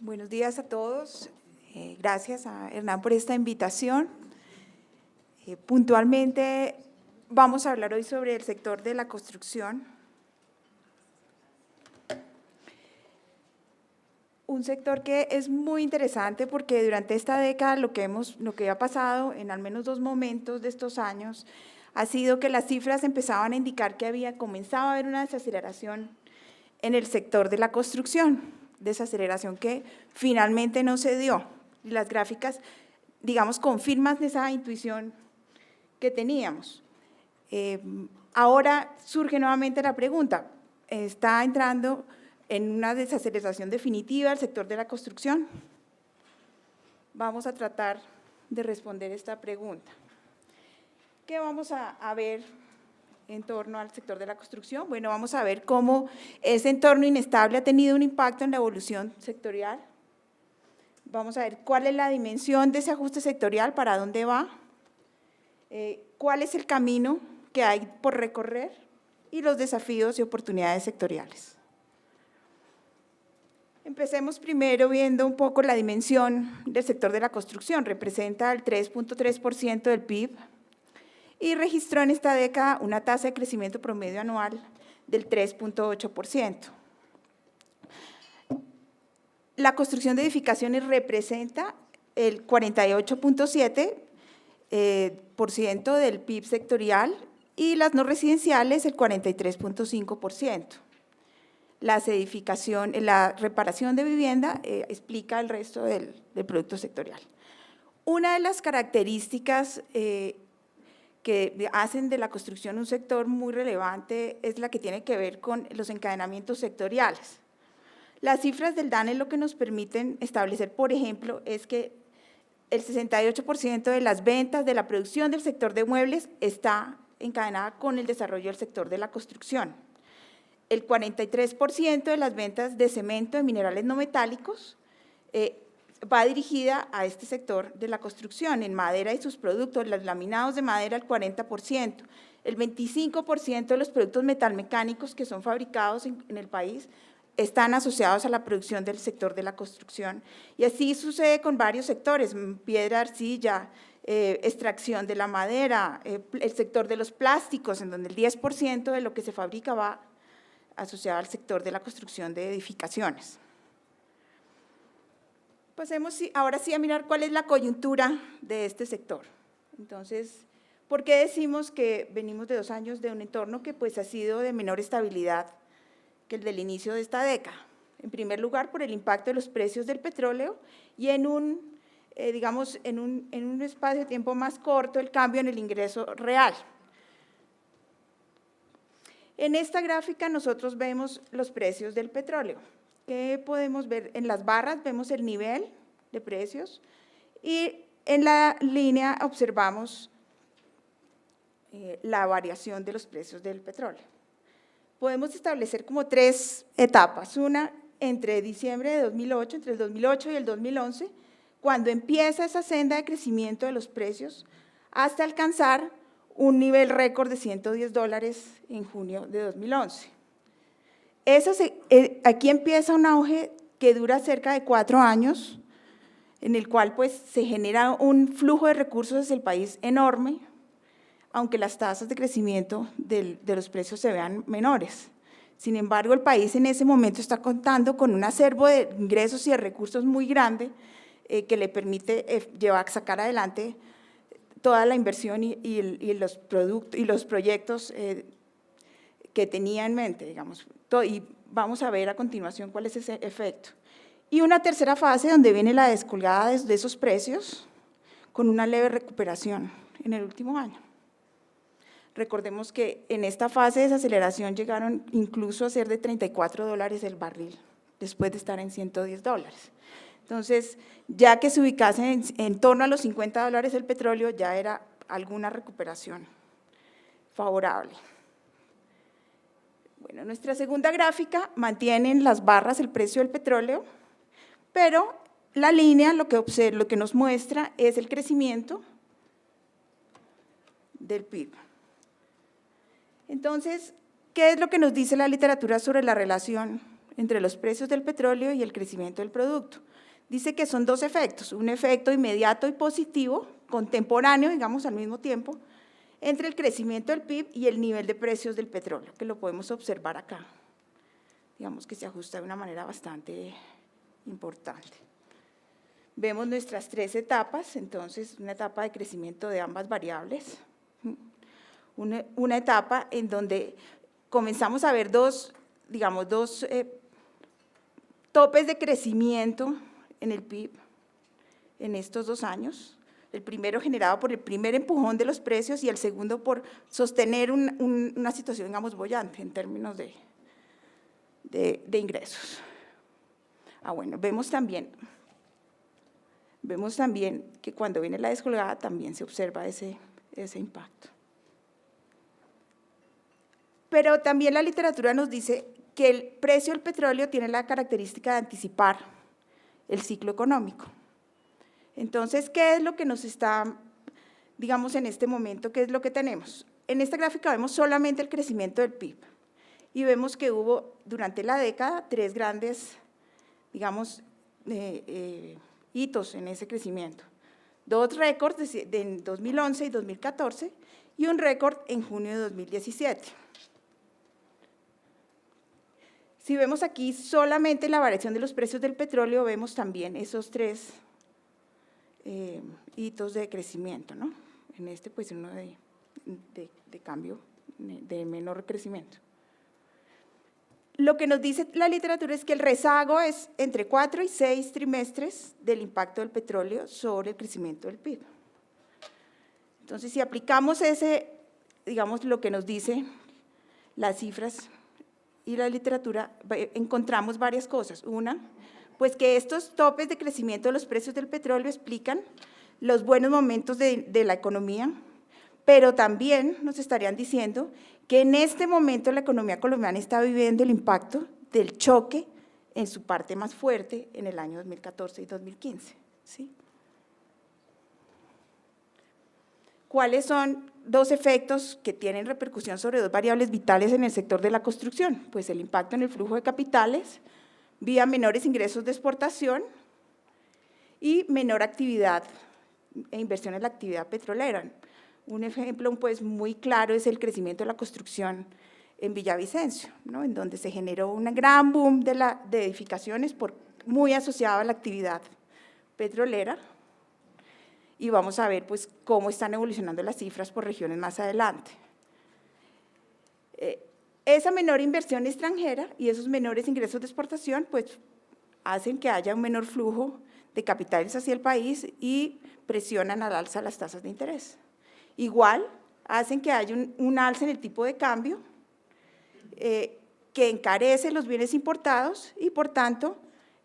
Buenos días a todos. Gracias a Hernán por esta invitación. Puntualmente vamos a hablar hoy sobre el sector de la construcción. Un sector que es muy interesante porque durante esta década lo que ha pasado en al menos dos momentos de estos años ha sido que las cifras empezaban a indicar que comenzaba a haber una desaceleración en el sector de la construcción, desaceleración que finalmente no se dio. Y las gráficas, digamos, confirman esa intuición que teníamos. Ahora surge nuevamente la pregunta, ¿está entrando en una desaceleración definitiva el sector de la construcción? Vamos a tratar de responder esta pregunta. ¿Qué vamos a ver en torno al sector de la construcción? Bueno, vamos a ver cómo ese entorno inestable ha tenido un impacto en la evolución sectorial. Vamos a ver cuál es la dimensión de ese ajuste sectorial, para dónde va, cuál es el camino que hay por recorrer y los desafíos y oportunidades sectoriales. Empecemos primero viendo un poco la dimensión del sector de la construcción. Representa el 3.3% del PIB y registró en esta década una tasa de crecimiento promedio anual del 3.8%. La construcción de edificaciones representa el 48.7% del PIB sectorial y las no residenciales el 43.5%. La reparación de vivienda explica el resto del producto sectorial. Una de las características que hacen de la construcción un sector muy relevante es la que tiene que ver con los encadenamientos sectoriales. Las cifras del DANE lo que nos permiten establecer, por ejemplo, es que el 68% de las ventas de la producción del sector de muebles está encadenada con el desarrollo del sector de la construcción. El 43% de las ventas de cemento, de minerales no metálicos, va dirigida a este sector de la construcción, en madera y sus productos, los laminados de madera el 40%, el 25% de los productos metalmecánicos que son fabricados en el país están asociados a la producción del sector de la construcción. Y así sucede con varios sectores, piedra, arcilla, extracción de la madera, el sector de los plásticos, en donde el 10% de lo que se fabrica va asociado al sector de la construcción de edificaciones. Pasemos ahora sí a mirar cuál es la coyuntura de este sector. Entonces, ¿por qué decimos que venimos de 2 años de un entorno que pues ha sido de menor estabilidad que el del inicio de esta década? En primer lugar, por el impacto de los precios del petróleo y en un espacio de tiempo más corto, el cambio en el ingreso real. En esta gráfica nosotros vemos los precios del petróleo. ¿Qué podemos ver? En las barras vemos el nivel de precios y en la línea observamos la variación de los precios del petróleo. Podemos establecer como 3 etapas, una entre diciembre de 2008, entre el 2008 y el 2011, cuando empieza esa senda de crecimiento de los precios, hasta alcanzar un nivel récord de $110 en junio de 2011. Aquí empieza un auge que dura cerca de 4 años, en el cual pues, se genera un flujo de recursos hacia el país enorme, aunque las tasas de crecimiento de los precios se vean menores. Sin embargo, el país en ese momento está contando con un acervo de ingresos y de recursos muy grande que le permite sacar adelante toda la inversión y los proyectos que tenía en mente, digamos, y vamos a ver a continuación cuál es ese efecto. Y una tercera fase donde viene la descolgada de esos precios con una leve recuperación en el último año. Recordemos que en esta fase de desaceleración llegaron incluso a ser de $34 el barril, después de estar en $110. Entonces, ya que se ubicase en torno a los $50 el petróleo, ya era alguna recuperación favorable. Bueno, nuestra segunda gráfica mantiene en las barras el precio del petróleo, pero la línea lo que nos muestra es el crecimiento del PIB. Entonces, ¿qué es lo que nos dice la literatura sobre la relación entre los precios del petróleo y el crecimiento del producto. Dice que son dos efectos, un efecto inmediato y positivo, contemporáneo, digamos, al mismo tiempo, entre el crecimiento del PIB y el nivel de precios del petróleo, que lo podemos observar acá. Digamos que se ajusta de una manera bastante importante. Vemos nuestras tres etapas, entonces, una etapa de crecimiento de ambas variables, una etapa en donde comenzamos a ver dos topes de crecimiento en el PIB en estos 2 años, el primero generado por el primer empujón de los precios y el segundo por sostener una situación, digamos, boyante en términos de ingresos. Bueno, vemos también que cuando viene la descolgada también se observa ese impacto. Pero también la literatura nos dice que el precio del petróleo tiene la característica de anticipar el ciclo económico. Entonces, ¿qué es lo que nos está, digamos, en este momento, qué es lo que tenemos? En esta gráfica vemos solamente el crecimiento del PIB y vemos que hubo durante la década 3 grandes, digamos, hitos en ese crecimiento. 2 récords en 2011 y 2014 y un récord en junio de 2017. Si vemos aquí solamente la variación de los precios del petróleo, vemos también esos 3 hitos de crecimiento, ¿no? En este, pues, uno de cambio, de menor crecimiento. Lo que nos dice la literatura es que el rezago es entre 4 y 6 trimestres del impacto del petróleo sobre el crecimiento del PIB. Entonces, si aplicamos digamos, lo que nos dice las cifras y la literatura, encontramos varias cosas. Una, pues que estos topes de crecimiento de los precios del petróleo explican los buenos momentos de la economía, pero también nos estarían diciendo que en este momento la economía colombiana está viviendo el impacto del choque en su parte más fuerte en el año 2014 y 2015. ¿Sí? ¿Cuáles son 2 efectos que tienen repercusión sobre 2 variables vitales en el sector de la construcción? Pues el impacto en el flujo de capitales, vía menores ingresos de exportación y menor actividad e inversión en la actividad petrolera. Un ejemplo, pues, muy claro es el crecimiento de la construcción en Villavicencio, ¿no? En donde se generó un gran boom de edificaciones muy asociado a la actividad petrolera. Y vamos a ver, pues, cómo están evolucionando las cifras por regiones más adelante. Esa menor inversión extranjera y esos menores ingresos de exportación, pues, hacen que haya un menor flujo de capitales hacia el país y presionan al alza las tasas de interés. Igual, hacen que haya un alza en el tipo de cambio que encarece los bienes importados y, por tanto,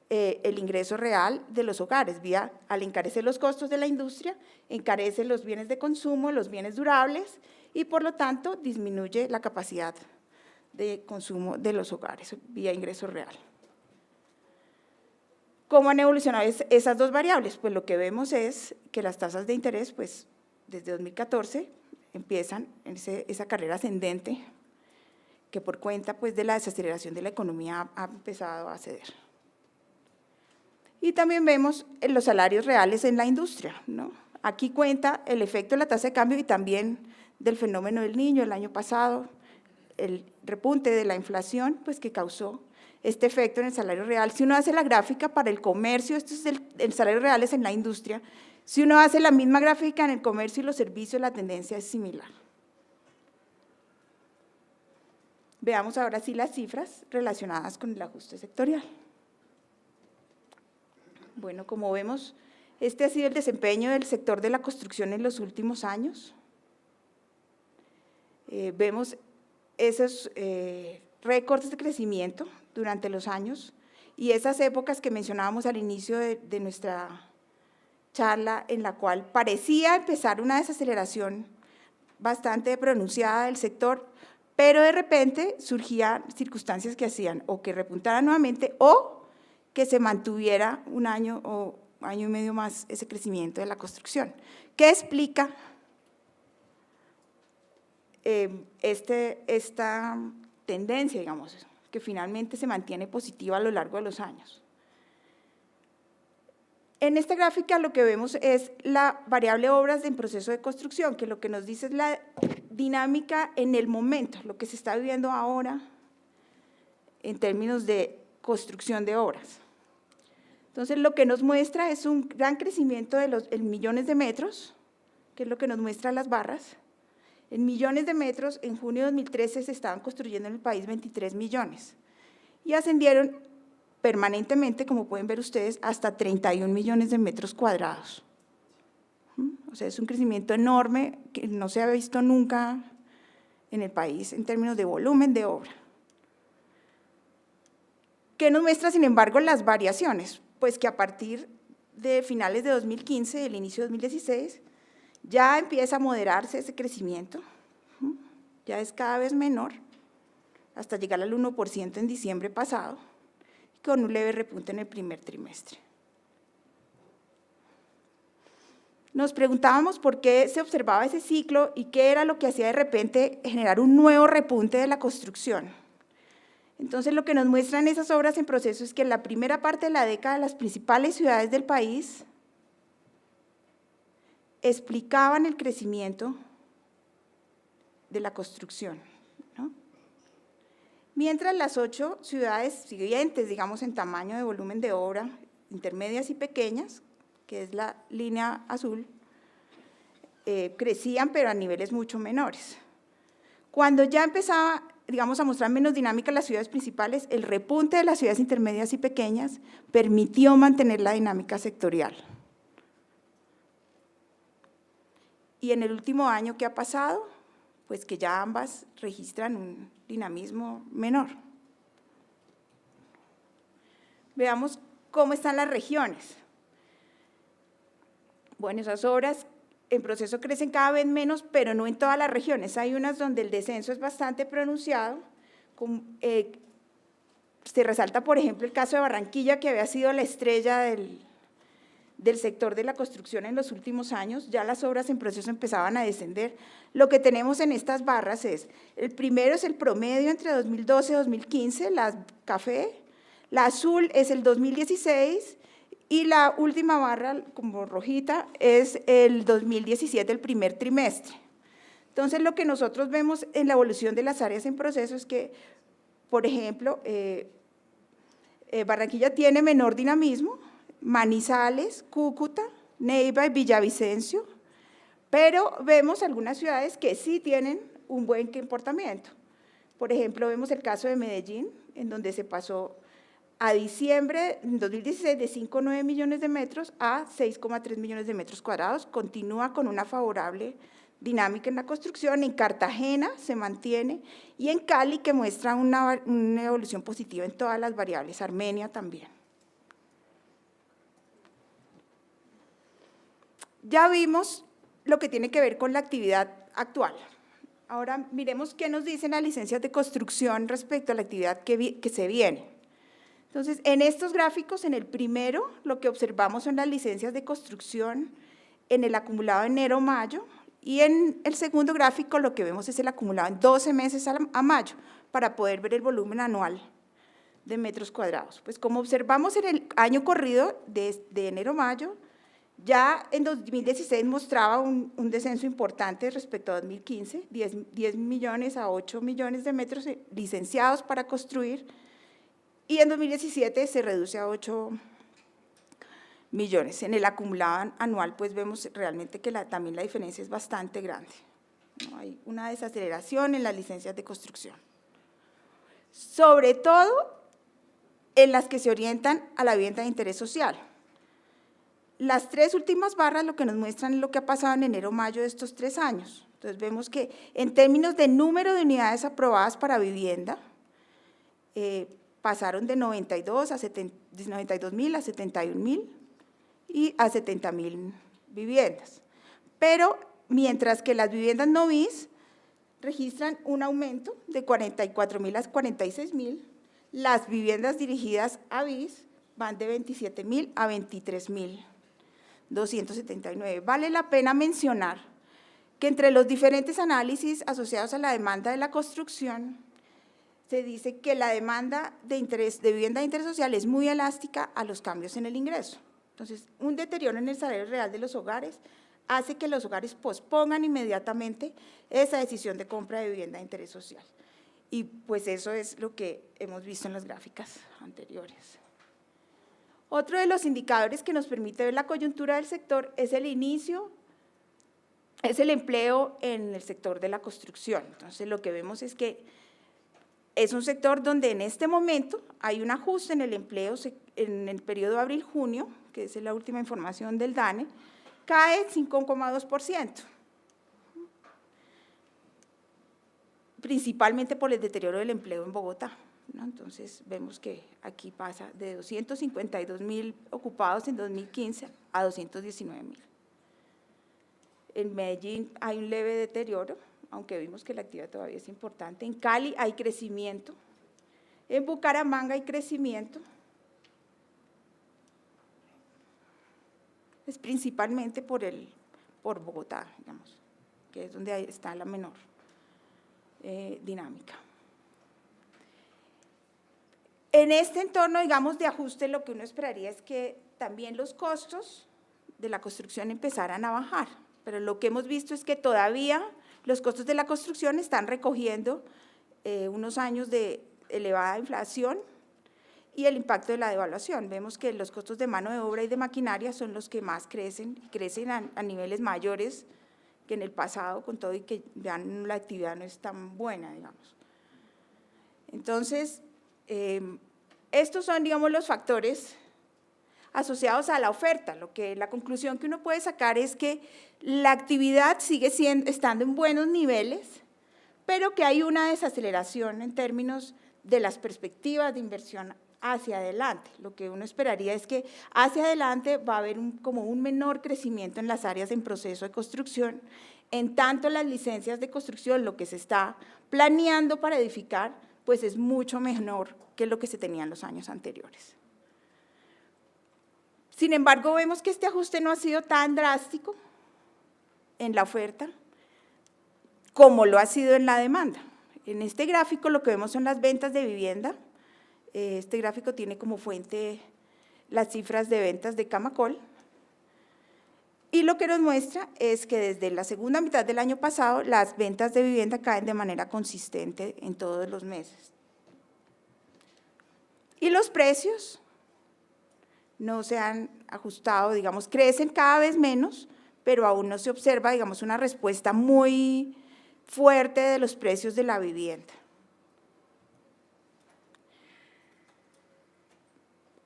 el ingreso real de los hogares, al encarecer los costos de la industria, encarece los bienes de consumo, los bienes durables y, por lo tanto, disminuye la capacidad de consumo de los hogares vía ingreso real. ¿Cómo han evolucionado esas 2 variables? Pues lo que vemos es que las tasas de interés, pues, desde 2014 empiezan esa carrera ascendente que por cuenta, pues, de la desaceleración de la economía ha empezado a ceder. Y también vemos los salarios reales en la industria, ¿no? Aquí cuenta el efecto de la tasa de cambio y también del fenómeno del Niño el año pasado, el repunte de la inflación, pues, que causó este efecto en el salario real. Si uno hace la gráfica para el comercio, esto es el salario real es en la industria. Si uno hace la misma gráfica en el comercio y los servicios, la tendencia es similar. Veamos ahora sí las cifras relacionadas con el ajuste sectorial. Bueno, como vemos, este ha sido el desempeño del sector de la construcción en los últimos años. Vemos esos récords de crecimiento durante los años y esas épocas que mencionábamos al inicio de nuestra charla, en la cual parecía empezar una desaceleración bastante pronunciada del sector, pero de repente surgían circunstancias que hacían o que repuntara nuevamente o que se mantuviera un año o año y medio más ese crecimiento de la construcción. ¿Qué explica esta tendencia, digamos, que finalmente se mantiene positiva a lo largo de los años. En esta gráfica lo que vemos es la variable obras en proceso de construcción, que lo que nos dice es la dinámica en el momento, lo que se está viviendo ahora en términos de construcción de obras. Entonces, lo que nos muestra es un gran crecimiento en millones de metros, que es lo que nos muestran las barras. En millones de metros, en junio de 2013 se estaban construyendo en el país 23 millones y ascendieron permanentemente, como pueden ver ustedes, hasta 31 millones de metros cuadrados. O sea, es un crecimiento enorme que no se ha visto nunca en el país en términos de volumen de obra. ¿Qué nos muestra, sin embargo, las variaciones? Pues que a partir de finales de 2015, el inicio de 2016, ya empieza a moderarse ese crecimiento, ya es cada vez menor, hasta llegar al 1% en diciembre pasado, con un leve repunte en el primer trimestre. Nos preguntábamos por qué se observaba ese ciclo y qué era lo que hacía de repente generar un nuevo repunte de la construcción. Entonces, lo que nos muestran esas obras en proceso es que en la primera parte de la década las principales ciudades del país explicaban el crecimiento de la construcción, ¿no? Mientras las 8 ciudades siguientes, digamos en tamaño de volumen de obra, intermedias y pequeñas, que es la línea azul, crecían pero a niveles mucho menores. Cuando ya empezaba, digamos, a mostrar menos dinámica las ciudades principales, el repunte de las ciudades intermedias y pequeñas permitió mantener la dinámica sectorial. Y en el último año, ¿qué ha pasado? Pues que ya ambas registran un dinamismo menor. Veamos cómo están las regiones. Bueno, esas obras en proceso crecen cada vez menos, pero no en todas las regiones. Hay unas donde el descenso es bastante pronunciado. Se resalta, por ejemplo, el caso de Barranquilla, que había sido la estrella del sector de la construcción en los últimos años. Ya las obras en proceso empezaban a descender. Lo que tenemos en estas barras es, el primero es el promedio entre 2012 y 2015, la café, la azul es el 2016, y la última barra, como rojita, es el 2017, el primer trimestre. Entonces, lo que nosotros vemos en la evolución de las áreas en proceso es que, por ejemplo, Barranquilla tiene menor dinamismo, Manizales, Cúcuta, Neiva y Villavicencio, pero vemos algunas ciudades que sí tienen un buen comportamiento. Por ejemplo, vemos el caso de Medellín, en donde se pasó a diciembre de 2016 de 5,9 millones de metros a 6,3 millones de metros cuadrados, continúa con una favorable dinámica en la construcción. En Cartagena se mantiene, y en Cali, que muestra una evolución positiva en todas las variables, Armenia también. Ya vimos lo que tiene que ver con la actividad actual. Ahora miremos qué nos dicen las licencias de construcción respecto a la actividad que se viene. Entonces, en estos gráficos, en el primero, lo que observamos son las licencias de construcción en el acumulado de enero-mayo, y en el segundo gráfico lo que vemos es el acumulado en 12 meses a mayo, para poder ver el volumen anual de metros cuadrados. Pues como observamos en el año corrido de enero-mayo, ya en 2016 mostraba un descenso importante respecto a 2015, 10 millones a 8 millones de metros licenciados para construir, y en 2017 se reduce a 8 millones. En el acumulado anual, pues vemos realmente que también la diferencia es bastante grande, ¿no? Hay una desaceleración en las licencias de construcción, sobre todo en las que se orientan a la vivienda de interés social. Las 3 últimas barras lo que nos muestran es lo que ha pasado en enero-mayo de estos 3 años. Entonces, vemos que en términos de número de unidades aprobadas para vivienda, pasaron de 92.000 a 71.000 y a 70.000 viviendas. Pero mientras que las viviendas no BIS registran un aumento de 44.000 a 46.000, las viviendas dirigidas a BIS van de 27.000 a 23.279. Vale la pena mencionar que entre los diferentes análisis asociados a la demanda de la construcción, se dice que la demanda de vivienda de interés social es muy elástica a los cambios en el ingreso. Entonces, un deterioro en el salario real de los hogares hace que los hogares pospongan inmediatamente esa decisión de compra de vivienda de interés social. Y pues eso es lo que hemos visto en las gráficas anteriores. Otro de los indicadores que nos permite ver la coyuntura del sector es el empleo en el sector de la construcción. Entonces, lo que vemos es que es un sector donde en este momento hay un ajuste en el empleo en el periodo abril-junio, que es la última información del DANE, cae 5,2%, principalmente por el deterioro del empleo en Bogotá, ¿no? Entonces, vemos que aquí pasa de 252.000 ocupados en 2015 a 219.000. En Medellín hay un leve deterioro, aunque vimos que la actividad todavía es importante. En Cali hay crecimiento, en Bucaramanga hay crecimiento, es principalmente por Bogotá, digamos, que es donde está la menor dinámica. En este entorno, digamos, de ajuste, lo que uno esperaría es que también los costos de la construcción empezaran a bajar, pero lo que hemos visto es que todavía los costos de la construcción están recogiendo unos años de elevada inflación y el impacto de la devaluación. Vemos que los costos de mano de obra y de maquinaria son los que más crecen, y crecen a niveles mayores que en el pasado, con todo y que ya la actividad no es tan buena, digamos. Entonces, estos son, digamos, los factores asociados a la oferta. La conclusión que uno puede sacar es que la actividad sigue estando en buenos niveles, pero que hay una desaceleración en términos de las perspectivas de inversión hacia adelante. Lo que uno esperaría es que hacia adelante va a haber como un menor crecimiento en las áreas en proceso de construcción, en tanto las licencias de construcción, lo que se está planeando para edificar, pues es mucho menor que lo que se tenía en los años anteriores. Sin embargo, vemos que este ajuste no ha sido tan drástico en la oferta como lo ha sido en la demanda. En este gráfico lo que vemos son las ventas de vivienda. Este gráfico tiene como fuente las cifras de ventas de Camacol. Y lo que nos muestra es que desde la segunda mitad del año pasado las ventas de vivienda caen de manera consistente en todos los meses. Y los precios no se han ajustado, digamos, crecen cada vez menos, pero aún no se observa, digamos, una respuesta muy fuerte de los precios de la vivienda.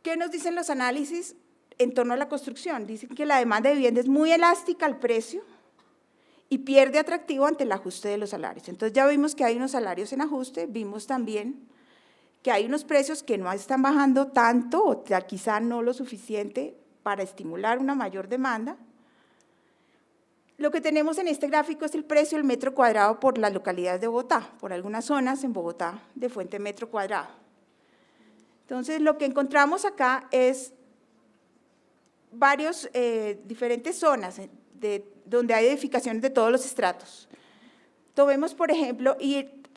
¿Qué nos dicen los análisis en torno a la construcción? Dicen que la demanda de vivienda es muy elástica al precio y pierde atractivo ante el ajuste de los salarios. Entonces ya vimos que hay unos salarios en ajuste, vimos también que hay unos precios que no están bajando tanto o quizá no lo suficiente para estimular una mayor demanda. Lo que tenemos en este gráfico es el precio del metro cuadrado por las localidades de Bogotá, por algunas zonas en Bogotá de fuente metro cuadrado. Entonces, lo que encontramos acá es varios diferentes zonas donde hay edificaciones de todos los estratos. Tomemos, por ejemplo,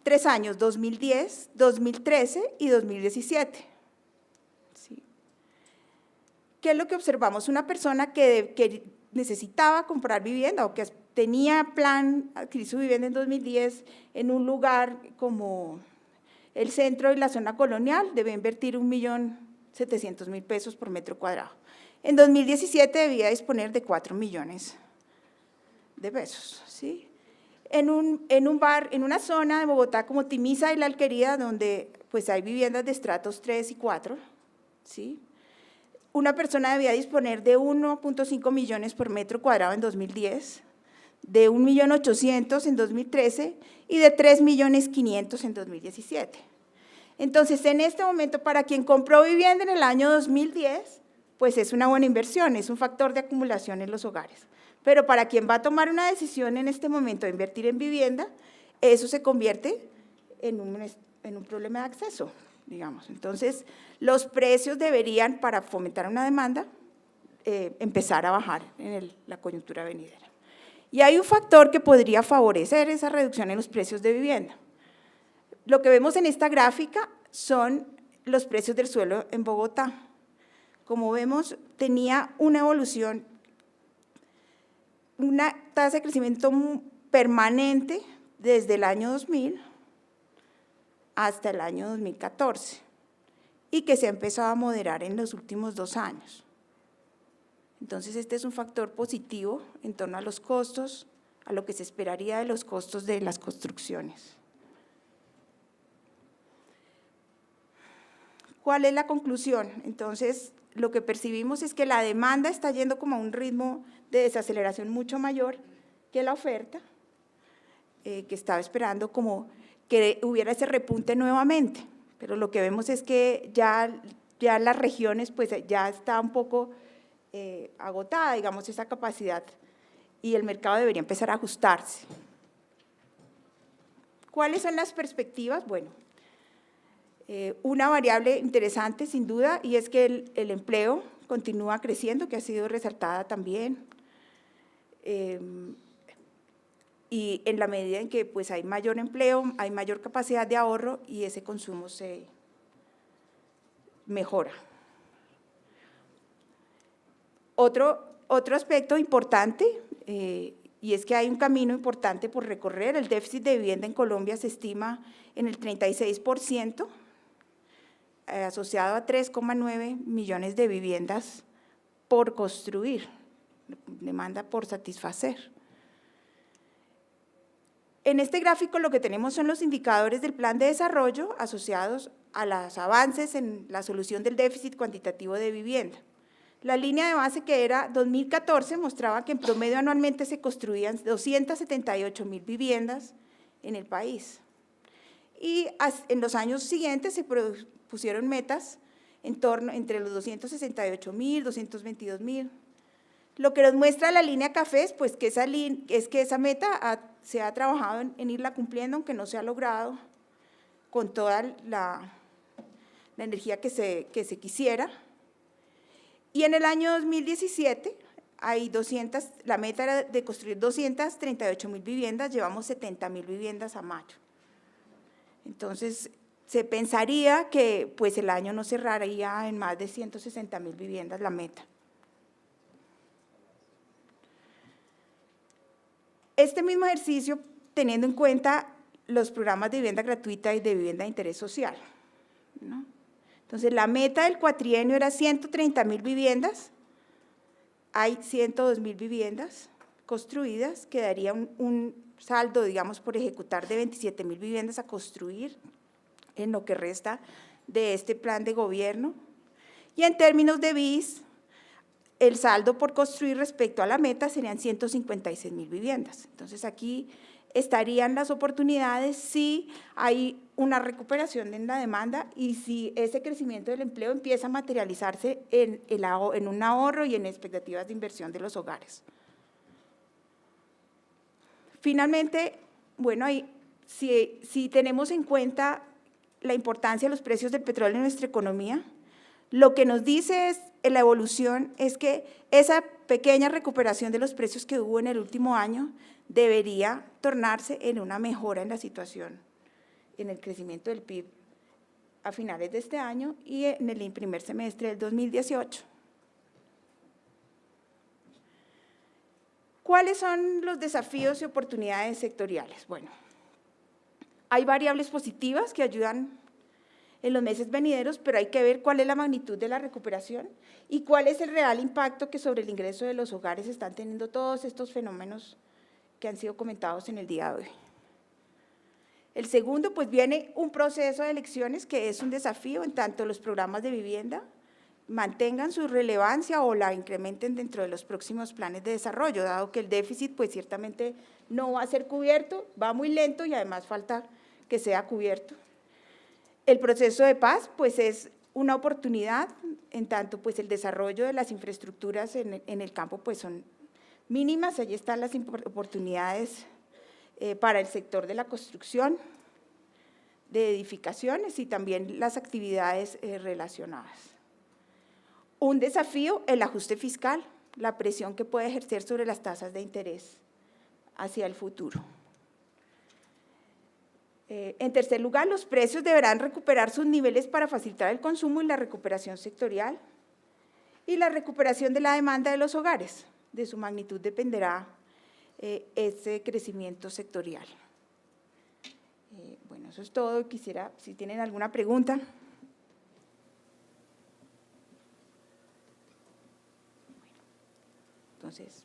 3 años, 2010, 2013 y 2017. ¿Sí? ¿Qué es lo que observamos? Una persona que necesitaba comprar vivienda o que tenía plan adquirir su vivienda en 2010 en un lugar como el centro y la zona colonial, debe invertir 1.700.000 pesos por metro cuadrado. En 2017 debía disponer de 4 millones de pesos, ¿sí? En una zona de Bogotá como Timiza y La Alquería, donde pues hay viviendas de estratos 3 y 4, ¿sí? Una persona debía disponer de 1.5 millones por metro cuadrado en 2010, de 1.800.000 en 2013 y de 3.500.000 en 2017. Entonces, en este momento, para quien compró vivienda en el año 2010, pues es una buena inversión, es un factor de acumulación en los hogares. Pero para quien va a tomar una decisión en este momento de invertir en vivienda, eso se convierte en un problema de acceso, digamos. Entonces, los precios deberían, para fomentar una demanda, empezar a bajar en la coyuntura venidera. Y hay un factor que podría favorecer esa reducción en los precios de vivienda. Lo que vemos en esta gráfica son los precios del suelo en Bogotá. Como vemos, tenía una evolución, una tasa de crecimiento permanente desde el año 2000 hasta el año 2014 y que se ha empezado a moderar en los últimos 2 años. Entonces, este es un factor positivo en torno a los costos, a lo que se esperaría de los costos de las construcciones. ¿Cuál es la conclusión? Entonces, lo que percibimos es que la demanda está yendo como a un ritmo de desaceleración mucho mayor que la oferta, que estaba esperando como que hubiera ese repunte nuevamente, pero lo que vemos es que ya las regiones pues ya está un poco agotada, digamos, esa capacidad y el mercado debería empezar a ajustarse. ¿Cuáles son las perspectivas? Bueno, una variable interesante sin duda y es que el empleo continúa creciendo, que ha sido resaltada también, y en la medida en que pues, hay mayor empleo, hay mayor capacidad de ahorro y ese consumo se mejora. Otro aspecto importante, y es que hay un camino importante por recorrer. El déficit de vivienda en Colombia se estima en el 36%, asociado a 3,9 millones de viviendas por construir, demanda por satisfacer. En este gráfico lo que tenemos son los indicadores del plan de desarrollo asociados a los avances en la solución del déficit cuantitativo de vivienda. La línea de base que era 2014 mostraba que en promedio anualmente se construían 278.000 viviendas en el país. Y en los años siguientes se pusieron metas entre los 268.000, 222.000. Lo que nos muestra la línea café es pues, que esa meta se ha trabajado en irla cumpliendo, aunque no se ha logrado con toda la energía que se quisiera. Y en el año 2017, la meta era de construir 238.000 viviendas, llevamos 70.000 viviendas a mayo. Entonces, se pensaría que pues, el año no cerraría en más de 160.000 viviendas la meta. Este mismo ejercicio, teniendo en cuenta los programas de vivienda gratuita y de vivienda de interés social, ¿no? Entonces, la meta del cuatrienio era 130.000 viviendas, hay 102.000 viviendas construidas, quedaría un saldo, digamos, por ejecutar de 27.000 viviendas a construir en lo que resta de este plan de gobierno. Y en términos de BIS, el saldo por construir respecto a la meta serían 156.000 viviendas. Entonces, aquí estarían las oportunidades si hay una recuperación en la demanda y si ese crecimiento del empleo empieza a materializarse en un ahorro y en expectativas de inversión de los hogares. Finalmente, bueno, si tenemos en cuenta la importancia de los precios del petróleo en nuestra economía, lo que nos dice la evolución es que esa pequeña recuperación de los precios que hubo en el último año debería tornarse en una mejora en la situación, en el crecimiento del PIB a finales de este año y en el primer semestre del 2018. ¿Cuáles son los desafíos y oportunidades sectoriales? Bueno, hay variables positivas que ayudan en los meses venideros, pero hay que ver cuál es la magnitud de la recuperación y cuál es el real impacto que sobre el ingreso de los hogares están teniendo todos estos fenómenos que han sido comentados en el día de hoy. El segundo, pues viene un proceso de elecciones que es un desafío en tanto los programas de vivienda mantengan su relevancia o la incrementen dentro de los próximos planes de desarrollo, dado que el déficit pues ciertamente no va a ser cubierto, va muy lento y además falta que sea cubierto. El proceso de paz pues es una oportunidad, en tanto pues el desarrollo de las infraestructuras en el campo pues son mínimas, allí están las oportunidades para el sector de la construcción, de edificaciones y también las actividades relacionadas. Un desafío, el ajuste fiscal, la presión que puede ejercer sobre las tasas de interés hacia el futuro. En tercer lugar, los precios deberán recuperar sus niveles para facilitar el consumo y la recuperación sectorial. Y la recuperación de la demanda de los hogares, de su magnitud dependerá ese crecimiento sectorial. Bueno, eso es todo. Quisiera, si tienen alguna pregunta. Entonces…